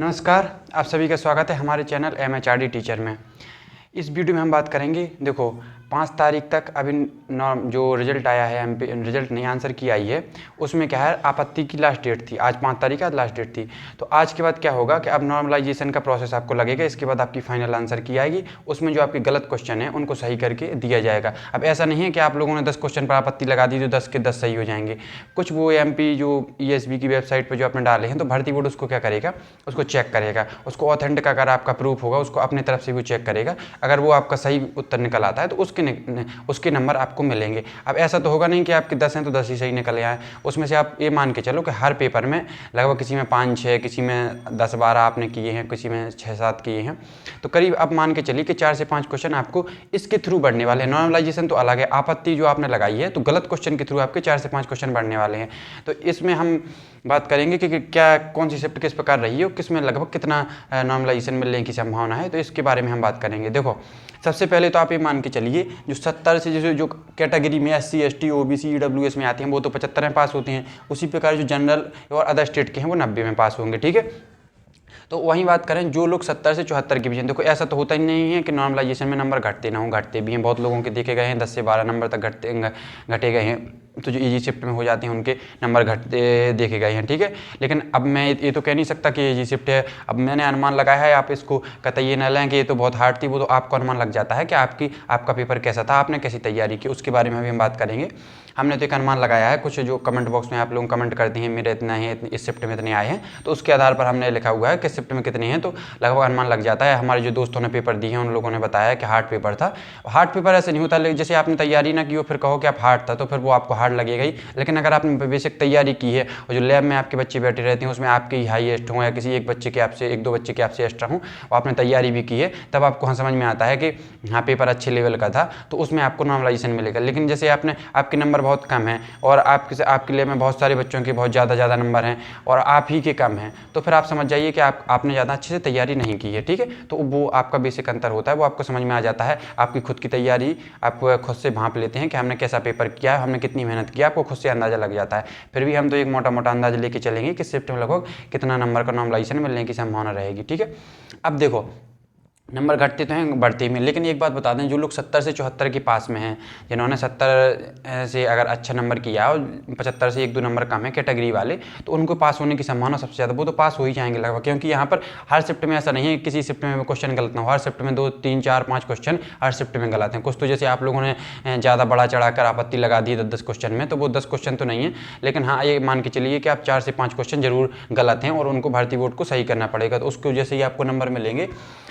नमस्कार, आप सभी का स्वागत है हमारे चैनल MHRD टीचर में। इस वीडियो में हम बात करेंगे, देखो 5 तारीख तक अभी जो रिजल्ट आया है MP रिजल्ट नहीं आंसर की आई है, उसमें क्या है आपत्ति की लास्ट डेट थी। आज 5 तारीख आज लास्ट डेट थी। तो आज के बाद क्या होगा कि अब नॉर्मलाइजेशन का प्रोसेस आपको लगेगा। इसके बाद आपकी फाइनल आंसर की आएगी, उसमें जो आपके गलत क्वेश्चन है उनको सही करके दिया जाएगा। अब ऐसा नहीं है कि आप लोगों ने 10 क्वेश्चन पर आपत्ति लगा दी तो 10 के 10 सही हो जाएंगे। कुछ वो MP जो ESB की वेबसाइट पर जो आपने डाले हैं, तो भर्ती बोर्ड उसको क्या करेगा, उसको चेक करेगा, उसको ऑथेंटिक अगर आपका प्रूफ होगा उसको अपने तरफ से भी चेक करेगा। अगर वो आपका सही उत्तर निकल आता है तो उसके नंबर आपको मिलेंगे। अब ऐसा तो होगा नहीं कि आपके 10 हैं तो 10 ही सही निकल आए। उसमें से आप ये मान के चलो कि हर पेपर में लगभग किसी में 5-6, किसी में 10-12 आपने किए हैं, किसी में 6-7 किए हैं। तो करीब आप मान के चलिए कि 4 से 5 क्वेश्चन आपको इसके थ्रू बढ़ने वाले हैं। नॉर्मलाइजेशन तो अलग है, आपत्ति जो आपने लगाई है तो गलत क्वेश्चन के थ्रू आपके 4 से 5 क्वेश्चन बढ़ने वाले हैं। तो इसमें हम बात करेंगे कि क्या कौन सी शिफ्ट किस प्रकार रही है और किस में लगभग कितना नॉर्मलाइजेशन मिलने की संभावना है, तो इसके बारे में हम बात करेंगे। देखो सबसे पहले तो आप ये मान के चलिए जो 70 से जैसे जो कैटेगरी में SC ST OBC EWS में आते हैं वो तो 75 में पास होते हैं। उसी प्रकार जो जनरल और अदर स्टेट के हैं वो 90 में पास होंगे। ठीक है, तो वहीं बात करें जो लोग 70 से 74 के बीच हैं, देखो ऐसा तो होता ही नहीं है कि नॉर्मलाइजेशन में नंबर घटते ना हो, घटते भी हैं। बहुत लोगों के देखे गए हैं 10 से 12 नंबर तक घटे गए हैं। तो जो ईजी शिफ्ट में हो जाते हैं उनके नंबर घटते देखे गए हैं। ठीक है, लेकिन अब मैं ये तो कह नहीं सकता कि ईजी शिफ्ट है। अब मैंने अनुमान लगाया है, आप इसको कतई न लें कि ये तो बहुत हार्ड थी। वो तो आपको अनुमान लग जाता है कि आपका पेपर कैसा था, आपने कैसी तैयारी की, उसके बारे में भी हम बात करेंगे। हमने तो एक अनुमान लगाया है, कुछ जो कमेंट बॉक्स में आप लोग कमेंट करते हैं मेरे इतना है, इस शिफ्ट में इतने आए हैं, तो उसके आधार पर हमने लिखा हुआ है कि शिफ्ट में कितने हैं, तो लगभग अनुमान लग जाता है। हमारे जो दोस्तों ने पेपर दिए हैं उन लोगों ने बताया कि हार्ड पेपर था। हार्ड पेपर ऐसे नहीं होता, लेकिन जैसे आपने तैयारी ना की हो फिर कहो कि आप हार्ड था, तो फिर वो आपको हार्ड लगेगा ही। लेकिन अगर आपने बेसिक तैयारी की है और जो लैब में आपके बच्चे बैठे रहते हैं उसमें आपके हाईएस्ट हों या किसी एक बच्चे के आपसे 1-2 बच्चे के आपसे एक्स्ट्रा हों और आपने तैयारी भी की है, तब आपको हाँ समझ में आता है कि हाँ पेपर अच्छे लेवल का था, तो उसमें आपको नॉर्मलाइजेशन मिलेगा। लेकिन जैसे आपके नंबर बहुत कम हैं और आपके लैब में बहुत सारे बच्चों के बहुत ज़्यादा नंबर हैं और आप ही के कम हैं, तो फिर आप समझ जाइए कि आपने ज़्यादा अच्छे से तैयारी नहीं की है। ठीक है, तो वो आपका बेसिक अंतर होता है, वो आपको समझ में आ जाता है। आपकी खुद की तैयारी आप खुद से भांप लेते हैं कि हमने कैसा पेपर किया है, हमने कितनी मेहनत की, आपको खुद से अंदाज़ा लग जाता है। फिर भी हम तो एक मोटा अंदाज़ा लेके चलेंगे कि शिफ्ट में लगभग कितना नंबर का नॉर्मलाइजेशन मिलने की संभावना रहेगी। ठीक है, अब देखो नंबर घटते तो हैं बढ़ते में, लेकिन एक बात बता दें, जो लोग 70 से 74 के पास में हैं, जिन्होंने 70 से अगर अच्छा नंबर किया और 75 से 1-2 नंबर कम है कैटेगरी वाले, तो उनको पास होने की संभावना सबसे ज़्यादा, वो तो पास हो ही जाएंगे लगभग। क्योंकि यहाँ पर हर शिफ्ट में ऐसा नहीं है किसी शिफ्ट में क्वेश्चन गलत ना हो, हर शिफ्ट में 2, 3, 4, 5 क्वेश्चन हर शिफ्ट में गलत हैं। कुछ तो जैसे आप लोगों ने ज़्यादा बड़ा चढ़ाकर आपत्ति लगा दी 10 क्वेश्चन में, तो वो 10 क्वेश्चन तो नहीं है, लेकिन हाँ ये मान के चलिए कि आप 4 से 5 क्वेश्चन जरूर गलत हैं और उनको भर्ती बोर्ड को सही करना पड़ेगा। तो उसको जैसे ही आपको नंबर मिलेंगे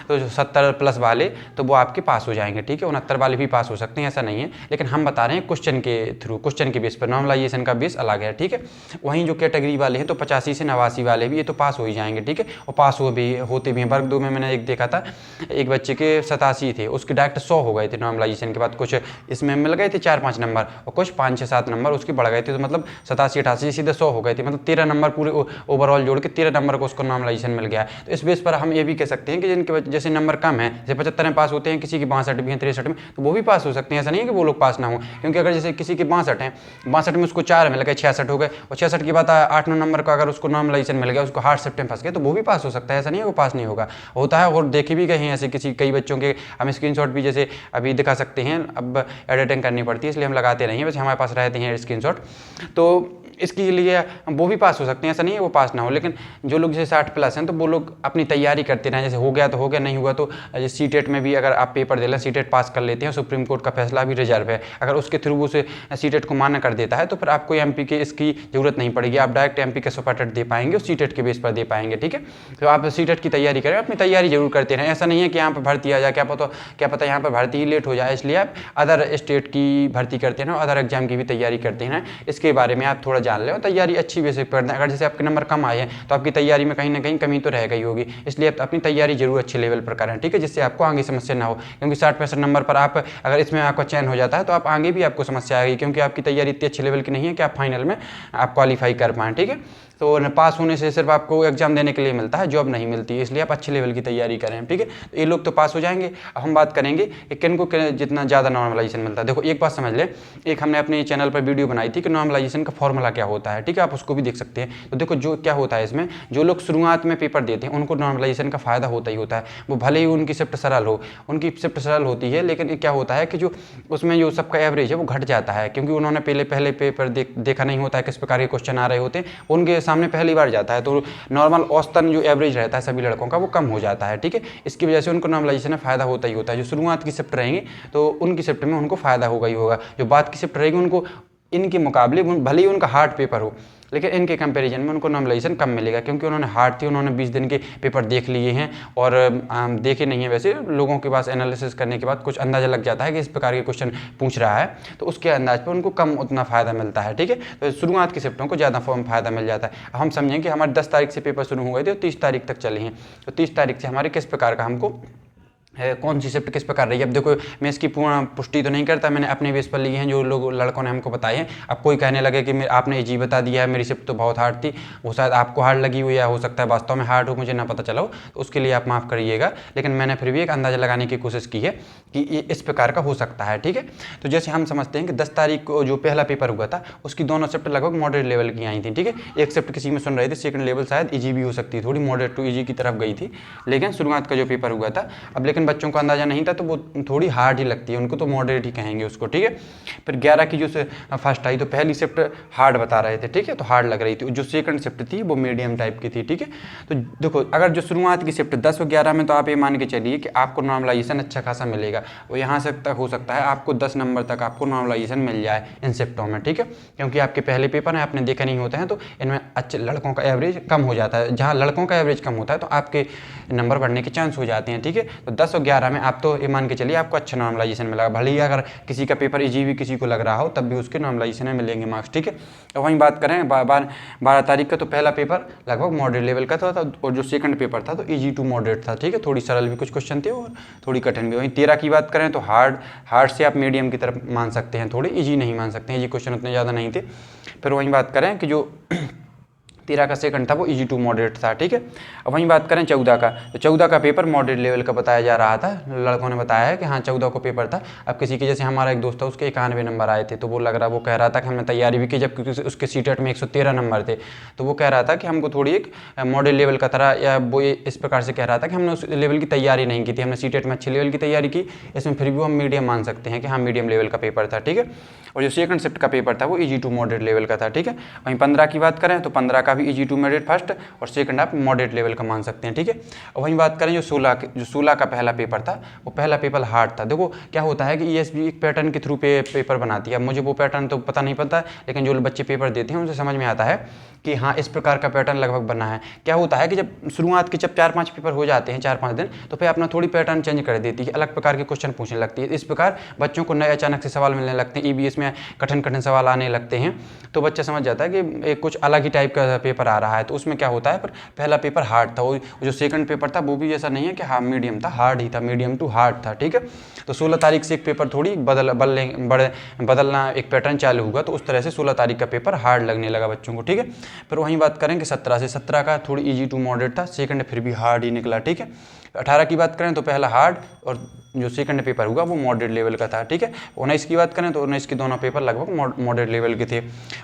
तो 70+ वाले तो वो आपके पास हो जाएंगे। ठीक है, 69 वाले भी पास हो सकते हैं, ऐसा नहीं है, लेकिन हम बता रहे हैं क्वेश्चन के थ्रू, क्वेश्चन के बेस पर। नॉर्मलाइजेशन का बेस अलग है। ठीक है, वहीं जो कैटेगरी वाले हैं तो 85 से 89 वाले भी ये तो पास हो ही जाएंगे। ठीक है, और पास होते भी हैं। वर्ग 2 में मैंने एक देखा था, एक बच्चे के 87 थे, उसके डायरेक्ट 100 हो गए थे नॉर्मलाइजेशन के बाद। कुछ इसमें मिल गए थे 4-5 नंबर और कुछ 5-6-7 नंबर उसके बढ़ गए थे, तो मतलब 87-88 सीधे 100 हो गए थे। मतलब 13 नंबर पूरे ओवरऑल जोड़ के 13 नंबर को उसको नॉर्मलाइजेशन मिल गया। तो इस बेस पर हम ये भी कह सकते हैं कि जिनके जैसे नंबर कम है, जैसे 75 में पास होते हैं, किसी की 62 भी हैं, 63 में, तो वो भी पास हो सकते हैं। ऐसा नहीं है कि वो लोग पास ना हो, क्योंकि अगर जैसे किसी के 62 हैं, 62 में उसको 4 मिल गए, 66 हो गए, और 66 की बात 8-9 नंबर का अगर उसको नॉर्मलाइजेशन मिल गया, उसको हार्ड शिफ्ट में फंस गए, तो वो भी पास हो सकता है। ऐसा नहीं है वो पास नहीं होगा, होता है। और देखे भी गए हैं ऐसे कई बच्चों के, हम स्क्रीनशॉट भी जैसे अभी दिखा सकते हैं। अब एडिटिंग करनी पड़ती है इसलिए हम लगाते नहीं हैं, वैसे हमारे पास रहते हैं स्क्रीनशॉट, तो इसके लिए वो भी पास हो सकते हैं। ऐसा नहीं है वो पास ना हो, लेकिन जो लोग जैसे 60+ हैं तो वो लोग अपनी तैयारी करते रहें। जैसे हो गया तो हो गया, नहीं हुआ तो जैसे CTET में भी अगर आप पेपर दे लें, CTET पास कर लेते हैं, सुप्रीम कोर्ट का फैसला भी रिजर्व है, अगर उसके थ्रू वो से CTET को मान्य कर देता है तो फिर आपको MP के इसकी जरूरत नहीं पड़ेगी। आप डायरेक्ट MP के सुपर टेट दे पाएंगे और CTET के बेस पर दे पाएंगे। ठीक है, तो आप CTET की तैयारी करें, अपनी तैयारी जरूर करते रहें। ऐसा नहीं है कि यहाँ पर भर्ती आ जाए, क्या पता यहाँ पर भर्ती ही लेट हो जाए, इसलिए आप अदर स्टेट की भर्ती करते हैं और अदर एग्जाम की भी तैयारी करते हैं। इसके बारे में आप थोड़ा जान लें और तैयारी अच्छी बेसिक पर दें। अगर जैसे आपके नंबर कम आए हैं तो आपकी तैयारी में कहीं ना कहीं कमी तो रह गई होगी, इसलिए आप अपनी तैयारी जरूर अच्छे लेवल पर करें। ठीक है, जिससे आपको आगे समस्या ना हो, क्योंकि 60-65 नंबर पर आप अगर इसमें आपका चयन हो जाता है तो आप आगे भी आपको समस्या आएगी, क्योंकि आपकी तैयारी इतनी अच्छे लेवल की नहीं है कि आप फाइनल में आप क्वालिफाई कर पाएँ। ठीक है, तो पास होने से सिर्फ आपको एग्जाम देने के लिए मिलता है, जॉब नहीं मिलती है, इसलिए आप अच्छे लेवल की तैयारी करें, ठीक है। तो ये लोग तो पास हो जाएंगे। अब हम बात करेंगे कि किन को जितना ज़्यादा नॉर्मलाइजेशन मिलता है। देखो एक बात समझ ले, एक हमने अपने चैनल पर वीडियो बनाई थी कि नॉर्मलाइजेशन का फॉर्मूला क्या होता है, ठीक है, आप उसको भी देख सकते हैं। तो देखो जो क्या होता है इसमें, जो लोग शुरुआत में पेपर देते हैं उनको नॉर्मलाइजेशन का फायदा होता ही होता है। वो भले ही उनकी शिफ्ट सरल हो, उनकी शिफ्ट सरल होती है, लेकिन क्या होता है कि जो उसमें जो सबका एवरेज है वो घट जाता है, क्योंकि उन्होंने पहले पेपर देखा नहीं होता है किस प्रकार के क्वेश्चन आ रहे होते हैं, उनके सामने पहली बार जाता है, तो नॉर्मल औसतन जो एवरेज रहता है सभी लड़कों का वो कम हो जाता है, ठीक है। इसकी वजह से उनको नॉर्मलाइजेशन में फायदा होता ही होता है। जो शुरुआत की शिफ्ट रहेंगी तो उनकी शिफ्ट में उनको फायदा होगा ही होगा, जो बाद की शिफ्ट रहेगी उनको इनके मुकाबले भले ही उनका हार्ड पेपर हो, लेकिन इनके कंपैरिजन में उनको नॉर्मलाइजेशन कम मिलेगा, क्योंकि उन्होंने हार्ड थी, उन्होंने 20 दिन के पेपर देख लिए हैं और देखे नहीं है। वैसे लोगों के पास एनालिसिस करने के बाद कुछ अंदाज़ा लग जाता है कि इस प्रकार के क्वेश्चन पूछ रहा है, तो उसके अंदाज पर उनको कम उतना फ़ायदा मिलता है, ठीक है। तो शुरुआत की शिफ्टों को ज़्यादा फ़ायदा मिल जाता है। हम समझें कि हमारे 10 तारीख से पेपर शुरू हो गए थे और 30 तारीख तक चले हैं, तो 30 तारीख से हमारे किस प्रकार का हमको कौन सी शिफ्ट किस प्रकार रही है। अब देखो मैं इसकी पूर्ण पुष्टि तो नहीं करता, मैंने अपने बेस पर लिए हैं जो लोग लड़कों ने हमको बताए हैं। अब कोई कहने लगे कि आपने जी बता दिया है, मेरी शिफ्ट तो बहुत हार्ड थी, वो शायद आपको हार्ड लगी हुई है, हो सकता है वास्तव में हार्ड हो, मुझे ना पता चला हो, तो उसके लिए आप माफ़ करिएगा, लेकिन मैंने फिर भी एक अंदाज़ा लगाने की कोशिश की है कि ये इस प्रकार का हो सकता है, ठीक है। तो जैसे हम समझते हैं कि 10 तारीख को जो पहला पेपर हुआ था उसकी दोनों शिफ्ट लगभग मॉडरेट लेवल की आई थी, ठीक है। एक शिफ्ट किसी में सुन रहे थे सेकंड लेवल शायद ईजी भी हो सकती है, थोड़ी मॉडरेट टू ईजी की तरफ गई थी, लेकिन शुरुआत का जो पेपर हुआ था, अब लेकिन बच्चों को अंदाज़ा नहीं था तो वो थोड़ी हार्ड ही लगती है उनको, तो मॉडरेट ही कहेंगे उसको, ठीक है। फिर 11 की जो फर्स्ट आई तो पहली शिफ्ट हार्ड बता रहे थे, ठीक है, तो हार्ड लग रही थी। जो सेकंड शिफ्ट थी वो मीडियम टाइप की थी, ठीक है। तो देखो अगर जो शुरुआत की शिफ्ट 10 और 11 में, तो आप ये मान के चलिए कि आपको नॉर्मलाइजेशन अच्छा खासा मिलेगा, वो यहाँ से तक हो सकता है आपको 10 नंबर तक आपको नॉर्मलाइजेशन मिल जाए इन शिफ्टों में, ठीक है, क्योंकि आपके पहले पेपर हैं, आपने देखे नहीं होते हैं, तो इनमें अच्छे लड़कों का एवरेज कम हो जाता है। जहाँ लड़कों का एवरेज कम होता है तो आपके नंबर बढ़ने के चांस हो जाते हैं, ठीक है। तो 10 और 11 में आप तो ये मान के चलिए आपको अच्छा नॉर्मलाइजेशन मिलेगा, भले ही अगर किसी का पेपर इजी भी किसी को लग रहा हो तब भी उसके नॉर्मलाइजेशन में मिलेंगे मार्क्स, ठीक है। तो वहीं बात करें 12 तारीख का, तो पहला पेपर लगभग मॉडरेट लेवल का था और जो सेकंड पेपर था तो इजी टू मॉडरेट था, ठीक है, थोड़ी सरल भी कुछ क्वेश्चन थे और थोड़ी कठिन भी। वहीं 13 की बात करें तो हार्ड से आप मीडियम की तरफ मान सकते हैं, थोड़ी ईजी नहीं मान सकते हैं, ये क्वेश्चन उतने ज़्यादा नहीं थे। फिर वहीं बात करें कि जो 13 का सेकंड था वो इजी टू मॉडरेट था, ठीक है। अब वहीं बात करें 14 का, तो 14 का पेपर मॉडरेट लेवल का बताया जा रहा था, लड़कों ने बताया है कि हाँ 14 को पेपर था। अब किसी के जैसे हमारा एक दोस्त था उसके 91 नंबर आए थे, तो वो वो कह रहा था कि हमने तैयारी भी की, जबकि उसके सीटेट में 113 नंबर थे, तो वो कह रहा था कि हमको थोड़ी एक मॉडरेट लेवल का तरह, या वो इस प्रकार से कह रहा था कि हमने उस लेवल की तैयारी नहीं की थी, हमने सीटेट में अच्छी लेवल की तैयारी की, इसमें फिर भी हम मीडियम मान सकते हैं कि हाँ मीडियम लेवल का पेपर था, ठीक है। और जो सेकंड शिफ्ट का पेपर था वो इजी टू मॉडरेट लेवल का था, ठीक है। वहीं 15 की बात करें तो 15 का भी इजी टू मॉडरेट फर्स्ट और सेकंड आप मॉडरेट लेवल का मान सकते हैं, ठीक है। और वहीं बात करें जो 16 का पहला पेपर था, वो पहला पेपर हार्ड था। देखो क्या होता है कि ईएसबी एक पैटर्न के थ्रू पेपर बनाती है, अब मुझे वो पैटर्न तो पता नहीं पता, लेकिन जो बच्चे पेपर देते हैं उनसे समझ में आता है कि हाँ इस प्रकार का पैटर्न लगभग बना है। क्या होता है कि जब शुरुआत के 4-5 पेपर हो जाते हैं, 4-5 दिन, तो फिर अपना थोड़ी पैटर्न चेंज कर देती है, अलग प्रकार के क्वेश्चन पूछने लगती है। इस प्रकार बच्चों को नए अचानक से सवाल मिलने लगते हैं, ईबीएस में कठिन सवाल आने लगते हैं, तो बच्चा समझ जाता है कि कुछ अलग ही टाइप का पेपर आ रहा है। तो उसमें क्या होता है, पर पहला पेपर हार्ड था, वो जो सेकंड पेपर था वो भी ऐसा नहीं है कि हाँ मीडियम था, हार्ड ही था, मीडियम टू हार्ड था, ठीक है। तो 16 तारीख से एक पेपर थोड़ी बदलना एक पैटर्न चालू हुआ, तो उस तरह से 16 तारीख का पेपर हार्ड लगने लगा बच्चों को, ठीक है। फिर वहीं बात करें कि 17 का थोड़ी इजी टू मॉडरेट था, सेकंड फिर भी हार्ड ही निकला, ठीक है। 18 की बात करें तो पहला हार्ड और जो सेकंड पेपर हुआ वो मॉडरेट लेवल का था, ठीक है। 19 की बात करें तो 19 के दोनों पेपर लगभग मॉडरेट लेवल के थे।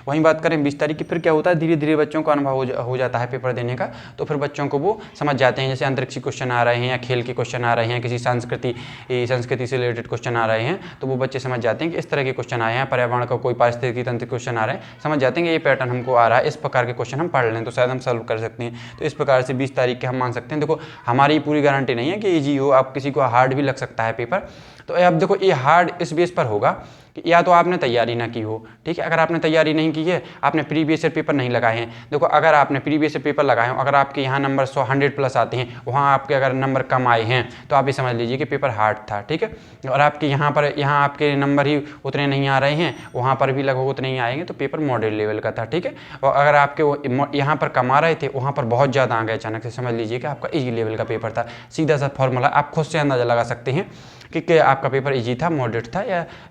वहीं बात करें 20 तारीख की, फिर क्या होता है धीरे धीरे बच्चों को अनुभव हो जाता है पेपर देने का, तो फिर बच्चों को वो समझ जाते हैं, जैसे अंतरिक्ष क्वेश्चन आ रहे हैं या खेल के क्वेश्चन आ रहे हैं, किसी संस्कृति से रिलेटेड क्वेश्चन आ रहे हैं, तो वो बच्चे समझ जाते हैं कि इस तरह के क्वेश्चन आए हैं, पर्यावरण का कोई पारिस्थितिकी तंत्र क्वेश्चन आ रहे हैं, समझ जाते हैं कि ये पैटर्न हमको आ रहा है, इस प्रकार के क्वेश्चन हम पढ़ लें तो शायद हम सॉल्व कर सकते हैं। तो इस प्रकार से 20 तारीख के हम मान सकते हैं। देखो हमारी पूरी गारंटी नहीं है कि ईजी हो, आप किसी को हार्ड भी लग सकता है पेपर। तो अब देखो ये हार्ड इस बेस पर होगा कि या तो आपने तैयारी ना की हो, ठीक है। अगर आपने तैयारी नहीं की है, आपने प्रीवियस ईयर पेपर नहीं लगाए हैं, देखो अगर आपने प्रीवियस ईयर पेपर लगाए हो, अगर आपके यहाँ नंबर 100+ आते हैं, वहाँ आपके अगर नंबर कम आए हैं तो आप ये समझ लीजिए कि पेपर हार्ड था, ठीक है। और आपके यहाँ आपके नंबर ही उतने नहीं आ रहे हैं, वहाँ पर भी लगभग उतने ही आएंगे, तो पेपर मॉडरेट लेवल का था, ठीक है। और अगर आपके यहाँ पर कम आ रहे थे, वहाँ पर बहुत ज़्यादा आ गए अचानक से, समझ लीजिए कि आपका ईजी लेवल का पेपर था। सीधा सा फॉर्मूला आप खुद से अंदाज़ा लगा सकते हैं कि आपका पेपर इजी था, मॉडरेट था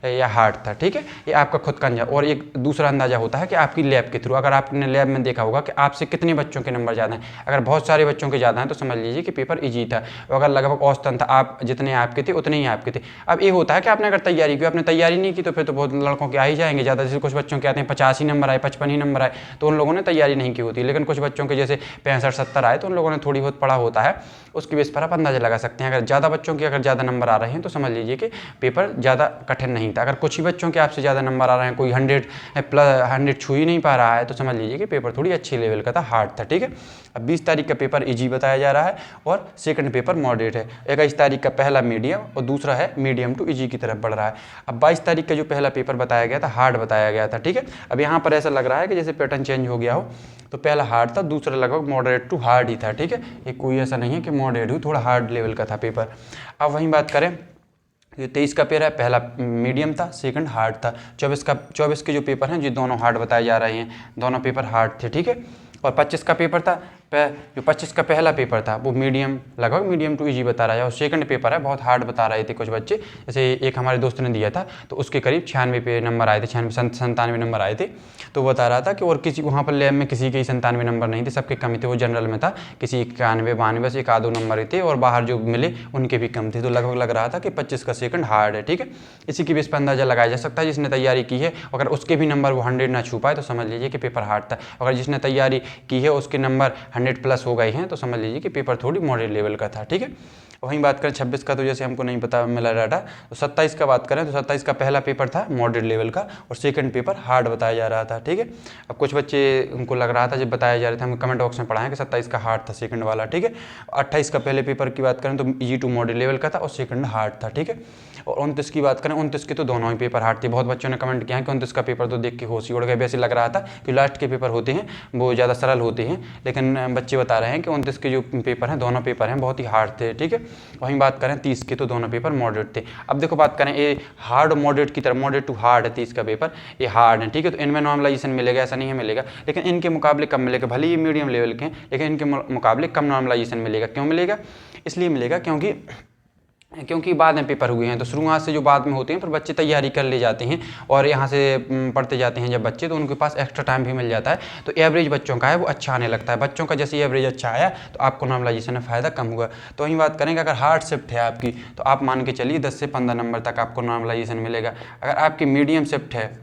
या हार्ड हार्ड था, ठीक है। ये आपका खुद का अंदाजा। और एक दूसरा अंदाजा होता है कि आपकी लैब के थ्रू, अगर आपने लैब में देखा होगा कि आपसे कितने बच्चों के नंबर ज़्यादा हैं। अगर बहुत सारे बच्चों के ज़्यादा हैं तो समझ लीजिए कि पेपर ईजी था। अगर लगभग औसतन था, आप जितने आपके थे उतने ही आपके थे। अब ये होता है कि आपने अगर तैयारी की, आपने तैयारी नहीं की तो फिर तो बहुत लड़कों के आ ही जाएंगे ज़्यादा। जैसे कुछ बच्चों के आते हैं 50 ही नंबर आए, 55 ही नंबर आए, तो उन लोगों ने तैयारी नहीं की होती। लेकिन कुछ बच्चों के जैसे 65-70 आए तो उन लोगों ने थोड़ी बहुत पढ़ा होता है, उसकी बेस पर आप अंदाजा लगा सकते हैं। अगर ज़्यादा बच्चों के अगर ज़्यादा नंबर आ रहे हैं तो समझ लीजिए कि पेपर ज़्यादा कठिन नहीं था। अगर कुछ ही बच्चों के आपसे ज़्यादा नंबर आ रहे हैं, कोई 100 छू ही नहीं पा रहा है, तो समझ लीजिए कि पेपर थोड़ी अच्छी लेवल का था, हार्ड था, ठीक है। अब 20 तारीख का पेपर ईजी बताया जा रहा है और सेकंड पेपर मॉडरेट है। 21 तारीख का पहला मीडियम और दूसरा है मीडियम टू ईजी की तरफ बढ़ रहा है। अब 22 तारीख का जो पहला पेपर बताया गया था हार्ड बताया गया था, ठीक है। अब यहाँ पर ऐसा लग रहा है कि जैसे पैटर्न चेंज हो गया हो, तो पहला हार्ड था, दूसरा लगभग मॉडरेट टू हार्ड ही था, ठीक है। ये कोई ऐसा नहीं है कि मॉडरेट हो, थोड़ा हार्ड लेवल का था पेपर। अब वहीं बात करें, ये 23 का पेपर है, पहला मीडियम था, सेकंड हार्ड था। 24 के जो पेपर हैं ये दोनों हार्ड बताए जा रहे हैं, दोनों पेपर हार्ड थे, ठीक है। और 25 का पेपर था, जो 25 का पहला पेपर था वो मीडियम, लगभग मीडियम टू इजी बता रहा है। और सेकंड पेपर है बहुत हार्ड बता रहे थे कुछ बच्चे, जैसे एक हमारे दोस्त ने दिया था तो उसके करीब 96 पे नंबर आए थे, 97 नंबर आए थे। तो वो बता रहा था कि और किसी वहाँ पर लैब में किसी के 97 नंबर नहीं थे, सबके कम थे। वो जनरल में था, किसी 91 92 बस एक आधो नंबर थे, और बाहर जो मिले उनके भी कम थे। तो लगभग लग रहा था कि 25 का सेकंड हार्ड है, ठीक है। इसी की बेस पर अंदाजा लगाया जा सकता है। जिसने तैयारी की है अगर उसके भी नंबर वो 100 ना छू पाए तो समझ लीजिए कि पेपर हार्ड था। अगर जिसने तैयारी की है उसके नंबर 100 प्लस हो गए हैं तो समझ लीजिए कि पेपर थोड़ी मॉडरेट लेवल का था, ठीक है। वहीं बात करें 26 का, तो जैसे हमको नहीं पता मिला डाटा, तो 27 का बात करें तो 27 का पहला पेपर था मॉडरेट लेवल का और सेकंड पेपर हार्ड बताया जा रहा था, ठीक है। अब कुछ बच्चे उनको लग रहा था जब बताया जा रहा था, हम कमेंट बॉक्स में पढ़ा है कि 27 का हार्ड था सेकंड वाला, ठीक है। 28 का पहले पेपर की बात करें तो ईजी टू मॉडरेट लेवल का था और सेकंड हार्ड था, ठीक है। और 29 की बात करें, 29 के तो दोनों ही पेपर हार्ड थे। बहुत बच्चों ने कमेंट किया है कि 29 का पेपर तो देख के होश ही उड़ गए, वैसे लग रहा था कि लास्ट के पेपर होते हैं वो ज़्यादा सरल होते हैं, लेकिन बच्चे बता रहे हैं कि 29 के जो पेपर हैं दोनों पेपर हैं बहुत ही हार्ड थे, ठीक है। वहीं बात करें 30 के तो दोनों पेपर मॉडरेट थे। अब देखो बात करें ये हार्ड मॉडरेट की तरफ, मॉडरेट टू हार्ड है 30 का पेपर, ये हार्ड है, ठीक है। तो इनमें नॉर्मलाइजेशन मिलेगा, ऐसा नहीं है मिलेगा, लेकिन इनके मुकाबले कम मिलेगा। भले ही मीडियम लेवल के हैं लेकिन इनके मुकाबले कम नॉर्मलाइजेशन मिलेगा। क्यों मिलेगा? इसलिए मिलेगा क्योंकि बाद में पेपर हुए हैं, तो शुरुआत से जो बाद में होते हैं फिर बच्चे तैयारी कर ले जाते हैं और यहाँ से पढ़ते जाते हैं जब बच्चे, तो उनके पास एक्स्ट्रा टाइम भी मिल जाता है। तो एवरेज बच्चों का है वो अच्छा आने लगता है। बच्चों का जैसे एवरेज अच्छा आया तो आपको नॉर्मलाइजेशन में फ़ायदा कम हुआ। तो वहीं बात करेंगे अगर हार्ड शिफ्ट है आपकी तो आप मान के चलिए 10 से 15 नंबर तक आपको नॉर्मलाइजेशन मिलेगा। अगर आपकी मीडियम शिफ्ट है,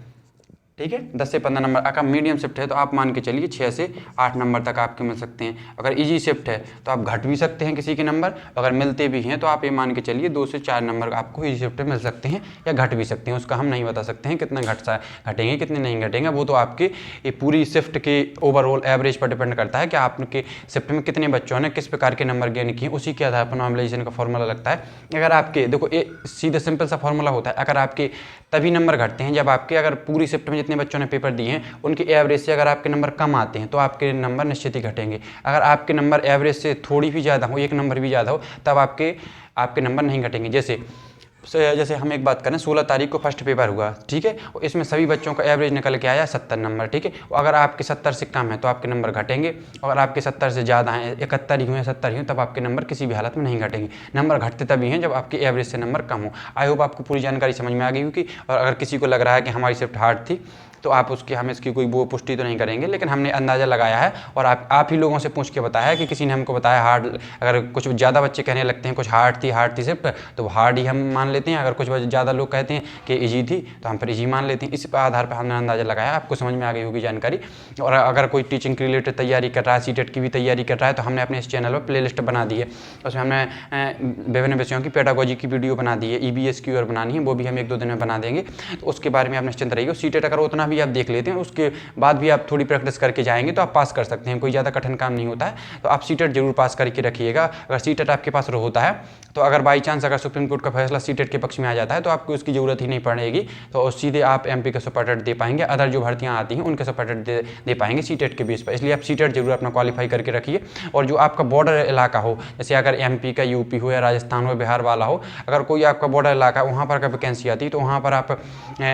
ठीक है, 10 से 15 नंबर, अगर मीडियम शिफ्ट है तो आप मान के चलिए 6 से 8 नंबर तक आपके मिल सकते हैं। अगर इजी शिफ्ट है तो आप घट भी सकते हैं किसी के नंबर, अगर मिलते भी हैं तो आप ये मान के चलिए 2 से 4 नंबर आपको इजी शिफ्ट में मिल सकते हैं या घट भी सकते हैं। उसका हम नहीं बता सकते हैं कितना घटेंगे कितने नहीं घटेंगे, वो तो आपके ये पूरी शिफ्ट के ओवरऑल एवरेज पर डिपेंड करता है कि आपके शिफ्ट में कितने बच्चों ने किस प्रकार के नंबर गेन किए, उसी के आधार पर नॉर्मलाइजेशन का फॉर्मूला लगता है। अगर आपके देखो ये सीधा सिंपल सा फॉर्मूला होता है, अगर आपके तभी नंबर घटते हैं जब आपके अगर पूरी शिफ्ट में जितने बच्चों ने पेपर दिए हैं उनके एवरेज से अगर आपके नंबर कम आते हैं तो आपके नंबर निश्चित ही घटेंगे। अगर आपके नंबर एवरेज से थोड़ी भी ज़्यादा हो, एक नंबर भी ज़्यादा हो, तब आपके नंबर नहीं घटेंगे। जैसे हम एक बात करें 16 तारीख को फर्स्ट पेपर हुआ, ठीक है, और इसमें सभी बच्चों का एवरेज निकल के आया 70 नंबर, ठीक है। अगर आपके 70 से कम है तो आपके नंबर घटेंगे, अगर आपके 70 से ज़्यादा हैं, 71 ही हुए 70 ही हुए, तब आपके नंबर किसी भी हालत में नहीं घटेंगे। नंबर घटते तभी हैं जब आपके एवरेज से नंबर कम हो। आई होप आपको पूरी जानकारी समझ में आ गई होगी। और अगर किसी को लग रहा है कि हमारी शिफ्ट हार्ड थी तो आप हमें इसकी कोई वो पुष्टि तो नहीं करेंगे, लेकिन हमने अंदाज़ा लगाया है और आप ही लोगों से पूछ के बताया है कि किसी ने हमको बताया हार्ड। अगर कुछ ज़्यादा बच्चे कहने लगते हैं कुछ हार्ड थी शिफ्ट, तो हार्ड ही हम मान लेते हैं। अगर कुछ ज़्यादा लोग कहते हैं कि इजी थी तो हम फिर इजी मान लेते हैं। इस आधार पर हमने अंदाज़ा लगाया। आपको समझ में आ गई होगी जानकारी। और अगर कोई टीचिंग के रिलेटेड तैयारी कर रहा है, सीटेट की भी तैयारी कर रहा है, तो हमने अपने इस चैनल पर प्लेलिस्ट बना दी है। उसमें हमने विभिन्न विषयों की पेडागोजी की वीडियो बना दी है, EBS की और बनानी है, वो भी हम 1-2 दिन में बना देंगे। तो उसके बारे में आप निश्चिंत रहिए। सीटेट अगर उतना भी आप देख लेते हैं उसके बाद भी आप थोड़ी प्रैक्टिस करके जाएंगे तो आप पास कर सकते हैं। कोई ज़्यादा कठिन काम नहीं होता है। तो आप सीटेट जरूर पास करके रखिएगा। अगर सीटेट आपके पास होता है तो अगर बाई चांस अगर सुप्रीम कोर्ट का फैसला सीटेट के पक्ष में आ जाता है तो आपको उसकी ज़रूरत ही नहीं पड़ेगी, तो सीधे आप MP का सुपर टेट दे पाएंगे। अदर जो भर्तियाँ आती हैं उनके सुपर टेट दे पाएंगे सीटेट के बेस पर। इसलिए आप सीटेट जरूर अपना क्वालिफाई करके रखिए। और जो आपका बॉर्डर इलाका हो, जैसे अगर MP का UP हो या राजस्थान हो बिहार वाला हो, अगर कोई आपका बॉर्डर इलाका वहाँ पर वैकेंसी आती है तो वहाँ पर आप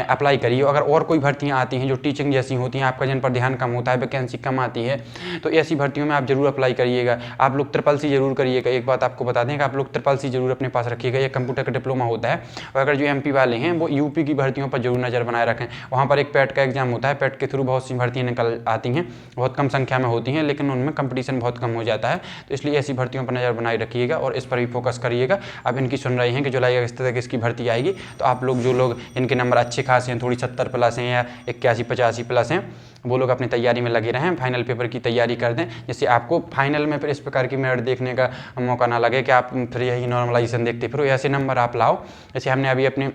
अप्लाई करिए। अगर और कोई भर्तियाँ आती हैं जो टीचिंग जैसी होती हैं, आपका जिन पर ध्यान कम होता है, वैकेंसी कम आती है, तो ऐसी भर्तियों में आप जरूर अप्लाई करिएगा। आप लोग SSS जरूर करिएगा। एक बात आपको बता दें कि आप लोग SSS जरूर अपने पास रखिएगा, ये कंप्यूटर का डिप्लोमा होता है। और अगर जो MP वाले हैं वो UP की भर्तियों पर जरूर नज़र बनाए रखें। वहाँ पर एक पैट का एग्जाम होता है, पैट के थ्रू बहुत सी भर्तियाँ निकल आती हैं, बहुत कम संख्या में होती हैं, लेकिन उनमें कंपटीशन बहुत कम हो जाता है। तो इसलिए ऐसी भर्तियों पर नज़र बनाए रखिएगा और इस पर भी फोकस करिएगा। अब इनकी सुन रहे हैं कि जुलाई अगस्त तक इसकी भर्ती आएगी, तो आप लोग जो लोग इनके नंबर अच्छे खासे हैं, थोड़ी 70+ हैं या 81-85+ हैं, वो लोग अपनी तैयारी में लगे रहें, फाइनल पेपर की तैयारी कर दें, जिससे आपको फाइनल में फिर इस प्रकार की मेरिट देखने का मौका ना लगे कि आप फिर यही नॉर्मलाइजेशन देखते फिर ऐसे नंबर आप लाओ। जैसे हमने अभी अपने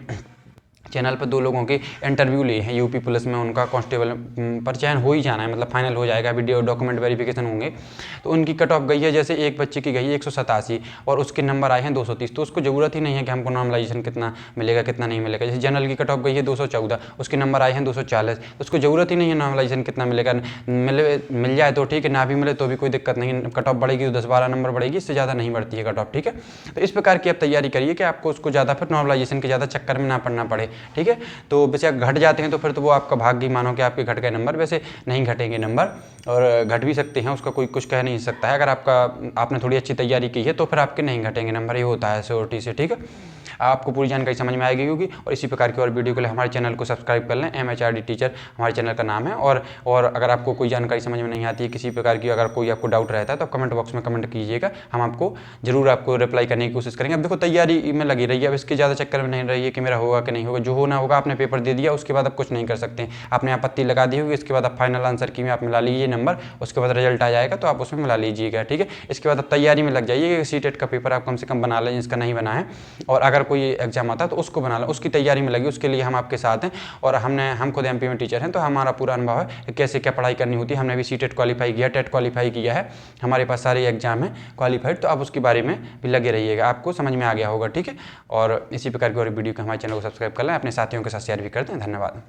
चैनल पर 2 लोगों के इंटरव्यू लिए हैं UP पुलिस में, उनका कांस्टेबल पर चयन हो ही जाना है, मतलब फाइनल हो जाएगा, वीडियो डॉक्यूमेंट वेरिफिकेशन होंगे। तो उनकी कट ऑफ गई है, जैसे एक बच्चे की गई है 187 और उसके नंबर आए हैं 230, तो उसको ज़रूरत ही नहीं है कि हमको नॉर्मलाइजेशन कितना मिलेगा कितना नहीं मिलेगा। जैसे जनरल की कट ऑफ गई है 214, उसके नंबर आए हैं 240, तो उसको ज़रूरत ही नहीं है नॉर्मलाइजेशन कितना मिलेगा, मिल जाए तो ठीक है, ना भी मिले तो भी कोई दिक्कत नहीं। कट ऑफ बढ़ेगी तो 10-12 नंबर बढ़ेगी, इससे ज़्यादा नहीं बढ़ती है कट ऑफ, ठीक है। तो इस प्रकार की आप तैयारी करिए कि आपको उसको ज़्यादा फिर नॉर्मलाइजेशन के ज़्यादा चक्कर में ना पड़ना पड़े, ठीक है। तो वैसे घट जाते हैं तो फिर तो वो आपका भाग्य मानो कि आपके घट गए नंबर, वैसे नहीं घटेंगे नंबर, और घट भी सकते हैं, उसका कोई कुछ कह नहीं सकता है। अगर आपने थोड़ी अच्छी तैयारी की है तो फिर आपके नहीं घटेंगे नंबर, ये होता है श्योरिटी से, ठीक है। आपको पूरी जानकारी समझ में आएगी होगी। और इसी प्रकार की और वीडियो के लिए हमारे चैनल को सब्सक्राइब कर लें। MHRD टीचर हमारे चैनल का नाम है। और अगर आपको कोई जानकारी समझ में नहीं आती है किसी प्रकार की, अगर कोई आपको डाउट रहता है तो कमेंट बॉक्स में कमेंट कीजिएगा, हम आपको जरूर आपको रिप्लाई करने की कोशिश करेंगे। अब देखो तैयारी में लगी रहिए, अब इसके ज़्यादा चक्कर में नहीं रहिए कि मेरा होगा कि नहीं होगा, जो होना होगा आपने पेपर दे दिया, उसके बाद आप कुछ नहीं कर सकते। आपने आपत्ति लगा दी होगी, इसके बाद आप फाइनल आंसर की में आप मिला लीजिए नंबर, उसके बाद रिजल्ट आ जाएगा तो आप उसमें मिला लीजिएगा, ठीक है। इसके बाद आप तैयारी में लग जाइए, CTET का पेपर आप कम से कम बना लें जिसका नहीं बना है, और अगर कोई एग्जाम आता है तो उसको बना लें, उसकी तैयारी में लगी, उसके लिए हम आपके साथ हैं। और हम खुद MP में टीचर हैं, तो हमारा पूरा अनुभव है कि कैसे क्या पढ़ाई करनी होती है। हमने भी CTET क्वालिफाई किया, TET क्वालिफाई किया है, हमारे पास सारे एग्जाम हैं क्वालिफाइड, तो आप उसके बारे में भी लगे रहिएगा, आपको समझ में आ गया होगा, ठीक है। और इसी प्रकार की और वीडियो को हमारे चैनल को सब्सक्राइब कर लें, अपने साथियों के साथ शेयर भी कर दें। धन्यवाद।